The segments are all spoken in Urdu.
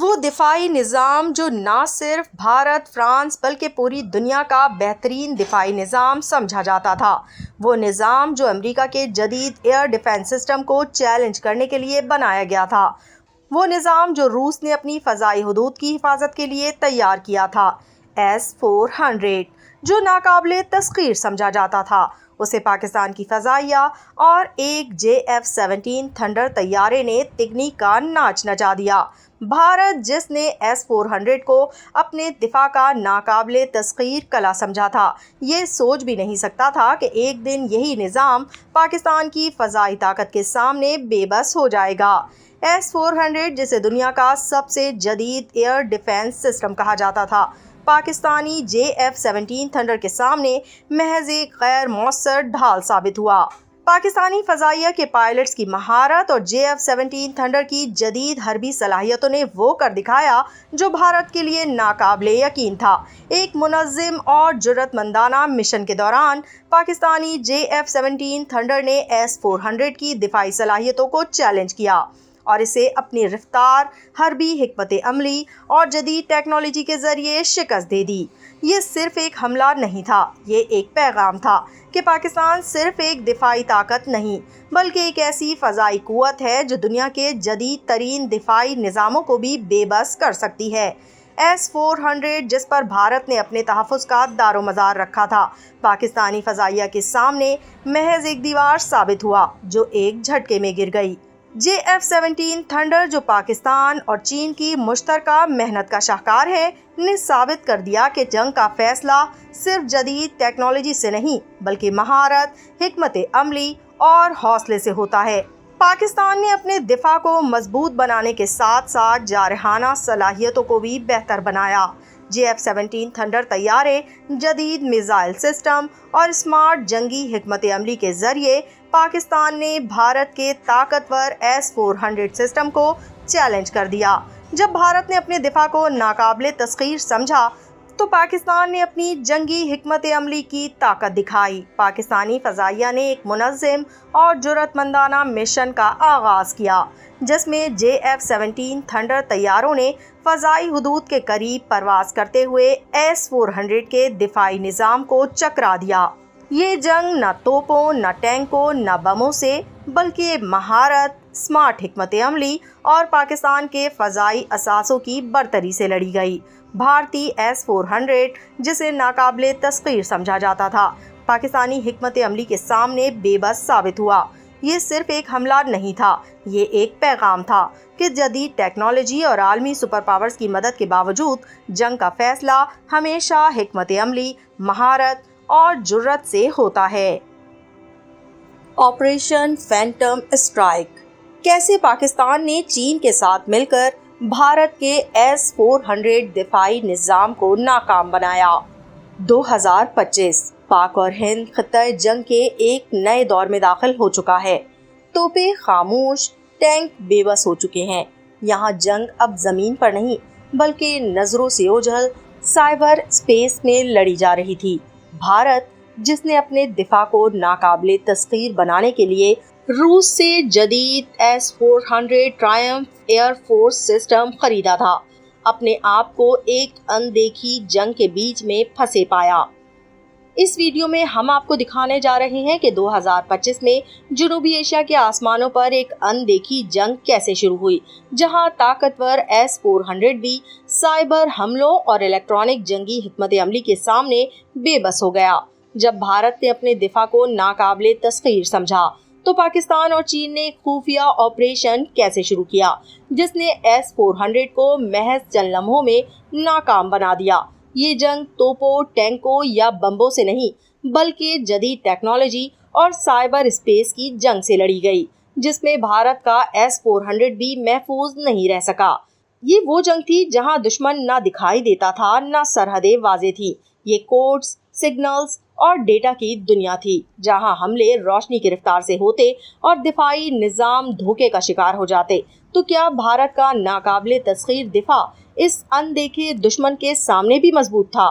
وہ دفاعی نظام جو نہ صرف بھارت، فرانس بلکہ پوری دنیا کا بہترین دفاعی نظام سمجھا جاتا تھا۔ وہ نظام جو امریکہ کے جدید ایئر ڈیفنس سسٹم کو چیلنج کرنے کے لیے بنایا گیا تھا۔ وہ نظام جو روس نے اپنی فضائی حدود کی حفاظت کے لیے تیار کیا تھا۔ S-400 جو ناقابل تسخیر سمجھا جاتا تھا، اسے پاکستان کی فضائیہ اور ایک JF-17 تھنڈر طیارے نے تکنیک کا ناچ نچا دیا۔ بھارت جس نے S-400 کو اپنے دفاع کا ناقابل تسخیر کلا سمجھا تھا، یہ سوچ بھی نہیں سکتا تھا کہ ایک دن یہی نظام پاکستان کی فضائی طاقت کے سامنے بے بس ہو جائے گا۔ S-400 جسے دنیا کا سب سے جدید ایئر ڈیفنس سسٹم کہا جاتا تھا، پاکستانی JF-17 تھنڈر کے سامنے محض ایک غیر مؤثر ڈھال ثابت ہوا۔ پاکستانی فضائیہ کے پائلٹس کی مہارت اور JF-17 تھنڈر کی جدید حربی صلاحیتوں نے وہ کر دکھایا جو بھارت کے لیے ناقابل یقین تھا۔ ایک منظم اور جرأت مندانہ مشن کے دوران پاکستانی JF-17 تھنڈر نے S-400 کی دفاعی صلاحیتوں کو چیلنج کیا اور اسے اپنی رفتار، حربی حکمت عملی اور جدید ٹیکنالوجی کے ذریعے شکست دے دی۔ یہ صرف ایک حملہ نہیں تھا، یہ ایک پیغام تھا کہ پاکستان صرف ایک دفاعی طاقت نہیں بلکہ ایک ایسی فضائی قوت ہے جو دنیا کے جدید ترین دفاعی نظاموں کو بھی بے بس کر سکتی ہے۔ S-400 جس پر بھارت نے اپنے تحفظ کا دار و مدار رکھا تھا، پاکستانی فضائیہ کے سامنے محض ایک دیوار ثابت ہوا جو ایک جھٹکے میں گر گئی۔ JF-17 تھنڈر جو پاکستان اور چین کی مشترکہ محنت کا شاہکار ہے، نے ثابت کر دیا کہ جنگ کا فیصلہ صرف جدید ٹیکنالوجی سے نہیں بلکہ مہارت، حکمت عملی اور حوصلے سے ہوتا ہے۔ پاکستان نے اپنے دفاع کو مضبوط بنانے کے ساتھ ساتھ جارحانہ صلاحیتوں کو بھی بہتر بنایا۔ JF-17 تھنڈر طیارے جدید میزائل سسٹم اور اسمارٹ جنگی حکمت عملی کے ذریعے پاکستان نے بھارت کے طاقتور S-400 سسٹم کو چیلنج کر دیا۔ جب بھارت نے اپنے دفاع کو ناقابل تسخیر سمجھا تو پاکستان نے اپنی جنگی حکمت عملی کی طاقت دکھائی۔ پاکستانی فضائیہ نے ایک منظم اور جرأت مندانہ مشن کا آغاز کیا جس میں JF-17 تھنڈر طیاروں نے فضائی حدود کے قریب پرواز کرتے ہوئے S-400 کے دفاعی نظام کو چکرا دیا۔ یہ جنگ نہ توپوں، نہ ٹینکوں، نہ بموں سے بلکہ مہارت، اسمارٹ حکمت عملی اور پاکستان کے فضائی اثاثوں کی برتری سے لڑی گئی۔ بھارتی S-400 جسے ناقابل تسخیر سمجھا جاتا تھا، پاکستانی حکمت عملی کے سامنے بے بس ثابت ہوا۔ یہ صرف ایک حملہ نہیں تھا، یہ ایک پیغام تھا کہ جدید ٹیکنالوجی اور عالمی سپر پاورز کی مدد کے باوجود جنگ کا فیصلہ ہمیشہ حکمت عملی، مہارت اور جرأت سے ہوتا ہے۔ Operation phantom strike. کیسے پاکستان نے چین کے ساتھ مل کر بھارت کے S-400 دفاعی نظام کو ناکام بنایا۔ 2025 پاک اور ہند خطۂ جنگ کے ایک نئے دور میں داخل ہو چکا ہے۔ توپیں خاموش، ٹینک بے بس ہو چکے ہیں۔ یہاں جنگ اب زمین پر نہیں بلکہ نظروں سے اوجھل سائبر اسپیس میں لڑی جا رہی تھی۔ بھارت جس نے اپنے دفاع کو ناقابل تسخیر بنانے کے لیے روس سے جدید S-400 ٹرائمف ایئر فورس سسٹم خریدا تھا، اپنے آپ کو ایک اندیکھی جنگ کے بیچ میں پھنسے پایا۔ اس ویڈیو میں ہم آپ کو دکھانے جا رہے ہیں کہ 2025 میں جنوبی ایشیا کے آسمانوں پر ایک اندیکھی جنگ کیسے شروع ہوئی، جہاں طاقتور S-400 بھی سائبر حملوں اور الیکٹرانک جنگی حکمت عملی کے سامنے بے بس ہو گیا۔ جب بھارت نے اپنے دفاع کو ناقابل تسخیر سمجھا تو پاکستان اور چین نے خفیہ آپریشن کیسے شروع کیا جس نے S-400 کو محض چند لمحوں میں ناکام بنا دیا۔ یہ جنگ توپوں، ٹینکوں یا بمبوں سے نہیں بلکہ جدید ٹیکنالوجی اور سائبر اسپیس کی جنگ سے لڑی گئی جس میں بھارت کا S-400 بھی محفوظ نہیں رہ سکا۔ یہ وہ جنگ تھی جہاں دشمن نہ دکھائی دیتا تھا، نہ سرحدیں واضح تھی۔ یہ کوڈز، سگنلز اور ڈیٹا کی دنیا تھی جہاں حملے روشنی کی رفتار سے ہوتے اور دفاعی نظام دھوکے کا شکار ہو جاتے۔ تو کیا بھارت کا ناقابل تسخیر دفاع اس اندیکھے دشمن کے سامنے بھی مضبوط تھا؟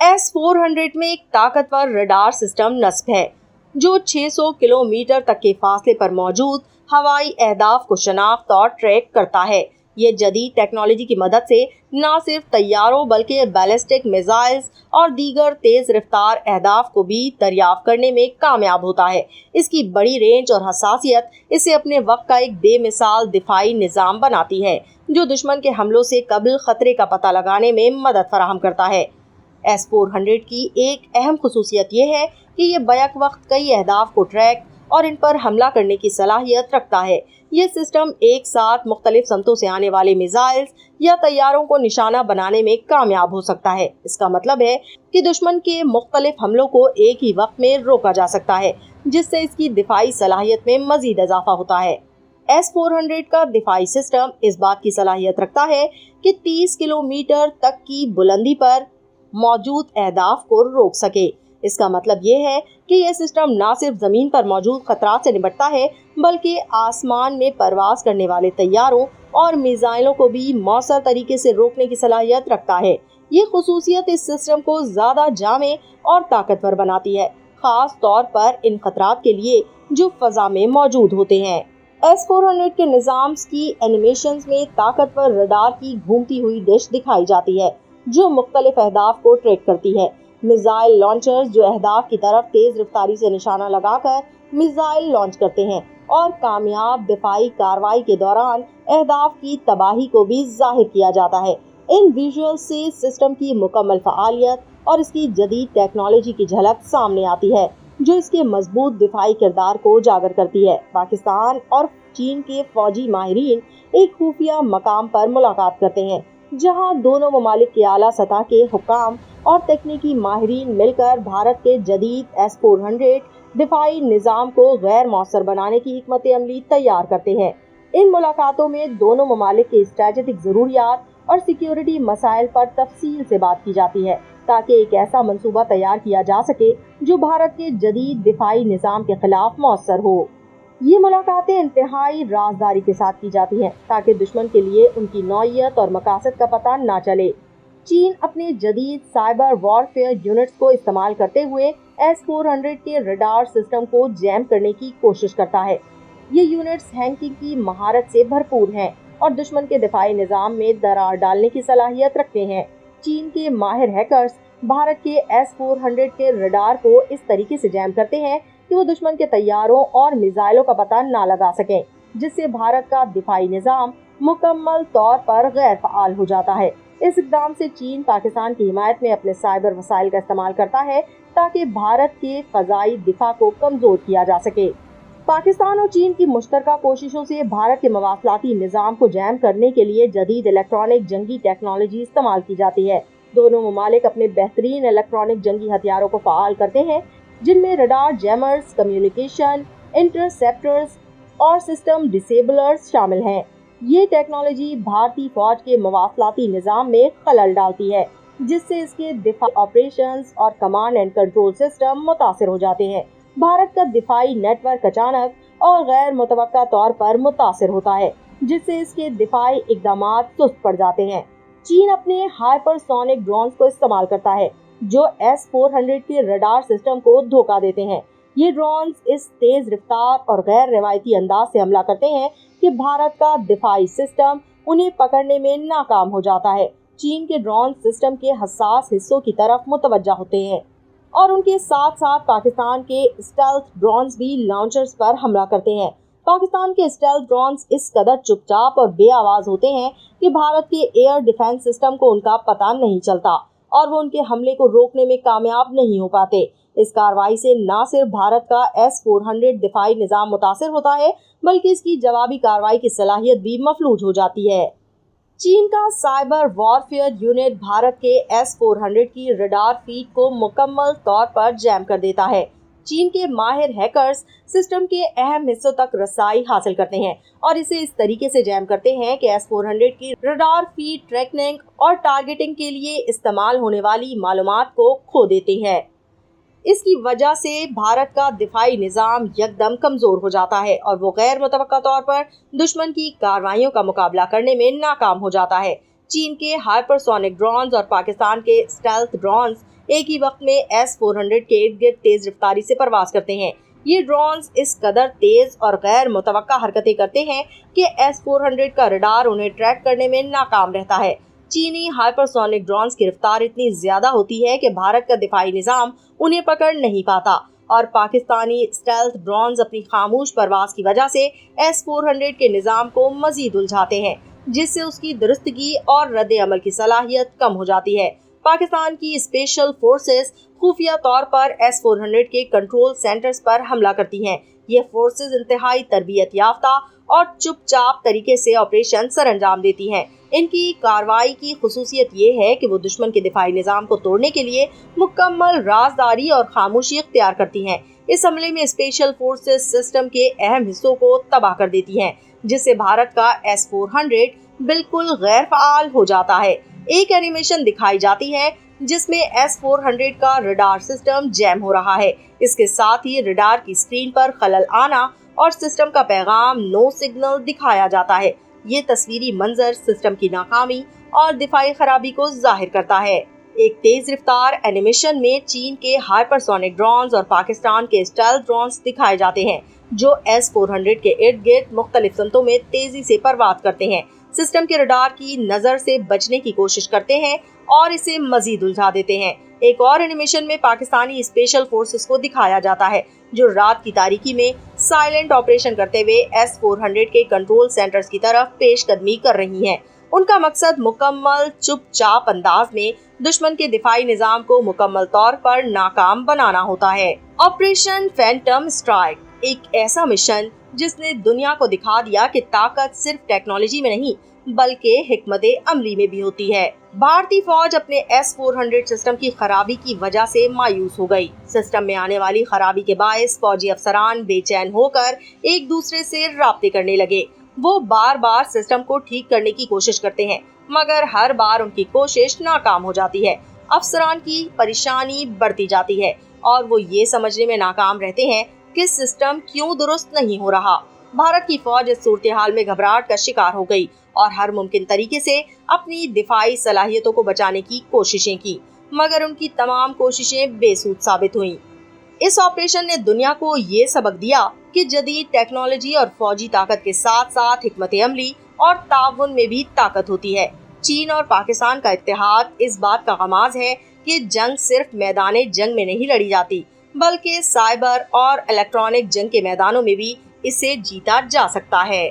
S-400 میں ایک طاقتور ریڈار سسٹم نصب ہے جو 600 کلومیٹر تک کے فاصلے پر موجود ہوائی اہداف کو شناخت اور ٹریک کرتا ہے۔ یہ جدید ٹیکنالوجی کی مدد سے نہ صرف طیاروں بلکہ بیلسٹک میزائلز اور دیگر تیز رفتار اہداف کو بھی دریافت کرنے میں کامیاب ہوتا ہے۔ اس کی بڑی رینج اور حساسیت اسے اپنے وقت کا ایک بے مثال دفاعی نظام بناتی ہے جو دشمن کے حملوں سے قبل خطرے کا پتہ لگانے میں مدد فراہم کرتا ہے۔ S-400 کی ایک اہم خصوصیت یہ ہے کہ یہ بیک وقت کئی اہداف کو ٹریک اور ان پر حملہ کرنے کی صلاحیت رکھتا ہے۔ یہ سسٹم ایک ساتھ مختلف سمتوں سے آنے والے میزائلز یا طیاروں کو نشانہ بنانے میں کامیاب ہو سکتا ہے۔ اس کا مطلب ہے کہ دشمن کے مختلف حملوں کو ایک ہی وقت میں روکا جا سکتا ہے، جس سے اس کی دفاعی صلاحیت میں مزید اضافہ ہوتا ہے۔ S-400 کا دفاعی سسٹم اس بات کی صلاحیت رکھتا ہے کہ 30 کلومیٹر تک کی بلندی پر موجود اہداف کو روک سکے۔ اس کا مطلب یہ ہے کہ یہ سسٹم نہ صرف زمین پر موجود خطرات سے نمٹتا ہے بلکہ آسمان میں پرواز کرنے والے طیاروں اور میزائلوں کو بھی مؤثر طریقے سے روکنے کی صلاحیت رکھتا ہے۔ یہ خصوصیت اس سسٹم کو زیادہ جامع اور طاقتور بناتی ہے، خاص طور پر ان خطرات کے لیے جو فضا میں موجود ہوتے ہیں۔ S-400 کے نظامز کی اینیمیشنز میں طاقتور ریڈار کی گھومتی ہوئی ڈش دکھائی جاتی ہے جو مختلف اہداف کو ٹریک کرتی ہے۔ میزائل لانچرز جو اہداف کی طرف تیز رفتاری سے نشانہ لگا کر میزائل لانچ کرتے ہیں اور کامیاب دفاعی کارروائی کے دوران اہداف کی تباہی کو بھی ظاہر کیا جاتا ہے۔ ان ویژول سے سسٹم کی مکمل فعالیت اور اس کی جدید ٹیکنالوجی کی جھلک سامنے آتی ہے جو اس کے مضبوط دفاعی کردار کو اجاگر کرتی ہے۔ پاکستان اور چین کے فوجی ماہرین ایک خفیہ مقام پر ملاقات کرتے ہیں جہاں دونوں ممالک کے اعلیٰ سطح کے حکام اور تکنیکی ماہرین مل کر بھارت کے جدید S-400 دفاعی نظام کو غیر مؤثر بنانے کی حکمت عملی تیار کرتے ہیں۔ ان ملاقاتوں میں دونوں ممالک کے اسٹریٹجک ضروریات اور سیکیورٹی مسائل پر تفصیل سے بات کی جاتی ہے تاکہ ایک ایسا منصوبہ تیار کیا جا سکے جو بھارت کے جدید دفاعی نظام کے خلاف مؤثر ہو۔ یہ ملاقاتیں انتہائی رازداری کے ساتھ کی جاتی ہیں تاکہ دشمن کے لیے ان کی نوعیت اور مقاصد کا پتہ نہ چلے۔ چین اپنے جدید سائبر وارفیئر یونٹس کو استعمال کرتے ہوئے S-400 کے ریڈار سسٹم کو جیم کرنے کی کوشش کرتا ہے۔ یہ یونٹس ہیکنگ کی مہارت سے بھرپور ہیں اور دشمن کے دفاعی نظام میں درار ڈالنے کی صلاحیت رکھتے ہیں۔ چین کے ماہر ہیکرز بھارت کے S-400 کے ریڈار کو اس طریقے سے جیم کرتے ہیں کہ وہ دشمن کے طیاروں اور میزائلوں کا پتہ نہ لگا سکیں، جس سے بھارت کا دفاعی نظام مکمل طور پر غیر فعال ہو جاتا ہے۔ اس اقدام سے چین پاکستان کی حمایت میں اپنے سائبر وسائل کا استعمال کرتا ہے تاکہ بھارت کے فضائی دفاع کو کمزور کیا جا سکے۔ پاکستان اور چین کی مشترکہ کوششوں سے بھارت کے مواصلاتی نظام کو جیم کرنے کے لیے جدید الیکٹرانک جنگی ٹیکنالوجی استعمال کی جاتی ہے۔ دونوں ممالک اپنے بہترین الیکٹرانک جنگی ہتھیاروں کو فعال کرتے ہیں جن میں ریڈار جیمرز، کمیونیکیشن انٹرسیپٹرز اور سسٹم ڈسیبلرز شامل ہیں۔ یہ ٹیکنالوجی بھارتی فوج کے مواصلاتی نظام میں خلل ڈالتی ہے جس سے اس کے دفاعی آپریشنز اور کمانڈ اینڈ کنٹرول سسٹم متاثر ہو جاتے ہیں۔ بھارت کا دفاعی نیٹ ورک اچانک اور غیر متوقع طور پر متاثر ہوتا ہے جس سے اس کے دفاعی اقدامات سست پڑ جاتے ہیں۔ چین اپنے ہائپر سونک ڈرونز کو استعمال کرتا ہے جو S-400 کے ریڈار سسٹم کو دھوکہ دیتے ہیں۔ یہ ڈرونز اس تیز رفتار اور غیر روایتی انداز سے حملہ کرتے ہیں کہ بھارت کا دفاعی سسٹم انہیں پکڑنے میں ناکام ہو جاتا ہے۔ چین کے ڈرون سسٹم کے حساس حصوں کی طرف متوجہ ہوتے ہیں اور ان کے ساتھ ساتھ پاکستان کے اسٹیلتھ ڈرونز بھی لانچرز پر حملہ کرتے ہیں۔ پاکستان کے اسٹیلتھ ڈرونز اس قدر چپ چاپ اور بے آواز ہوتے ہیں کہ بھارت کے ایئر ڈیفنس سسٹم کو ان کا پتہ نہیں چلتا اور وہ ان کے حملے کو روکنے میں کامیاب نہیں ہو پاتے۔ اس کارروائی سے نہ صرف بھارت کا S-400 دفاعی نظام متاثر ہوتا ہے بلکہ اس کی جوابی کارروائی کی صلاحیت بھی مفلوج ہو جاتی ہے۔ چین کا سائبر وارفیئر یونٹ بھارت کے S-400 کی ریڈار فیڈ کو مکمل طور پر جیم کر دیتا ہے۔ چین کے ماہر ہیکرز سسٹم کے اہم حصوں تک رسائی حاصل کرتے ہیں اور اسے اس طریقے سے جیم کرتے ہیں کہ S-400 کی ریڈار فیڈ ٹریکنگ اور ٹارگیٹنگ کے لیے استعمال ہونے والی معلومات کو کھو دیتی ہے۔ اس کی وجہ سے بھارت کا دفاعی نظام یکدم کمزور ہو جاتا ہے اور وہ غیر متوقع طور پر دشمن کی کارروائیوں کا مقابلہ کرنے میں ناکام ہو جاتا ہے۔ چین کے ہائپر سونک ڈرونز اور پاکستان کے اسٹیلتھ ڈرونز ایک ہی وقت میں S-400 کے ارد گرد تیز رفتاری سے پرواز کرتے ہیں۔ یہ ڈرونز اس قدر تیز اور غیر متوقع حرکتیں کرتے ہیں کہ S-400 کا ریڈار انہیں ٹریک کرنے میں ناکام رہتا ہے۔ چینی ہائپرسونک ڈرونز کی رفتار اتنی زیادہ ہوتی ہے کہ بھارت کا دفاعی نظام انہیں پکڑ نہیں پاتا، اور پاکستانی اسٹیلتھ ڈرونز اپنی خاموش پرواز کی وجہ سے S-400 کے نظام کو مزید الجھاتے ہیں، جس سے اس کی درستگی اور رد عمل کی صلاحیت کم ہو جاتی ہے۔ پاکستان کی اسپیشل فورسز خفیہ طور پر S-400 کے کنٹرول سینٹرز پر حملہ کرتی ہیں۔ یہ فورسز انتہائی تربیت یافتہ اور چپ چاپ طریقے سے آپریشن سر انجام دیتی ہیں۔ ان کی کارروائی کی خصوصیت یہ ہے کہ وہ دشمن کے دفاعی نظام کو توڑنے کے لیے مکمل رازداری اور خاموشی اختیار کرتی ہیں۔ اس حملے میں اسپیشل فورسز سسٹم کے اہم حصوں کو تباہ کر دیتی ہیں، جس سے بھارت کا S-400 بالکل غیر فعال ہو جاتا ہے۔ ایک اینیمیشن دکھائی جاتی ہے جس میں S-400 کا ریڈار سسٹم جیم ہو رہا ہے۔ اس کے ساتھ ہی ریڈار کی اسکرین پر خلل آنا اور سسٹم کا پیغام نو سگنل دکھایا جاتا ہے۔ یہ تصویری منظر سسٹم کی ناکامی اور دفاعی خرابی کو ظاہر کرتا ہے۔ ایک تیز رفتار اینیمیشن میں چین کے ہائپرسونک ڈرونز اور پاکستان کے اسٹیلتھ ڈرونز دکھائے جاتے ہیں، جو S-400 کے ارد گرد مختلف سمتوں میں تیزی سے پرواز کرتے ہیں، سسٹم کے ریڈار کی نظر سے بچنے کی کوشش کرتے ہیں اور اسے مزید الجھا دیتے ہیں۔ ایک اور اینیمیشن میں پاکستانی اسپیشل فورسز کو دکھایا جاتا ہے، جو رات کی تاریکی میں سائلنٹ آپریشن کرتے ہوئے S-400 کے کنٹرول سینٹرز کی طرف پیش قدمی کر رہی ہیں۔ ان کا مقصد مکمل چپ چاپ انداز میں دشمن کے دفاعی نظام کو مکمل طور پر ناکام بنانا ہوتا ہے۔ آپریشن فینٹم اسٹرائک ایک ایسا مشن جس نے دنیا کو دکھا دیا کہ طاقت صرف ٹیکنالوجی میں نہیں بلکہ حکمت عملی میں بھی ہوتی ہے۔ بھارتی فوج اپنے S-400 سسٹم کی خرابی کی وجہ سے مایوس ہو گئی۔ سسٹم میں آنے والی خرابی کے باعث فوجی افسران بے چین ہو کر ایک دوسرے سے رابطے کرنے لگے۔ وہ بار بار سسٹم کو ٹھیک کرنے کی کوشش کرتے ہیں، مگر ہر بار ان کی کوشش ناکام ہو جاتی ہے۔ افسران کی پریشانی بڑھتی جاتی ہے اور وہ یہ سمجھنے میں ناکام رہتے ہیں کہ سسٹم کیوں درست نہیں ہو رہا۔ بھارت کی فوج اس صورتحال میں گھبراہٹ کا شکار ہو گئی اور ہر ممکن طریقے سے اپنی دفاعی صلاحیتوں کو بچانے کی کوششیں کی، مگر ان کی تمام کوششیں بے سود ثابت ہوئیں۔ اس آپریشن نے دنیا کو یہ سبق دیا کہ جدید ٹیکنالوجی اور فوجی طاقت کے ساتھ ساتھ حکمت عملی اور تعاون میں بھی طاقت ہوتی ہے۔ چین اور پاکستان کا اتحاد اس بات کا غماز ہے کہ جنگ صرف میدان جنگ میں نہیں لڑی جاتی، بلکہ سائبر اور الیکٹرانک جنگ کے میدانوں میں بھی اسے جیتا جا سکتا ہے۔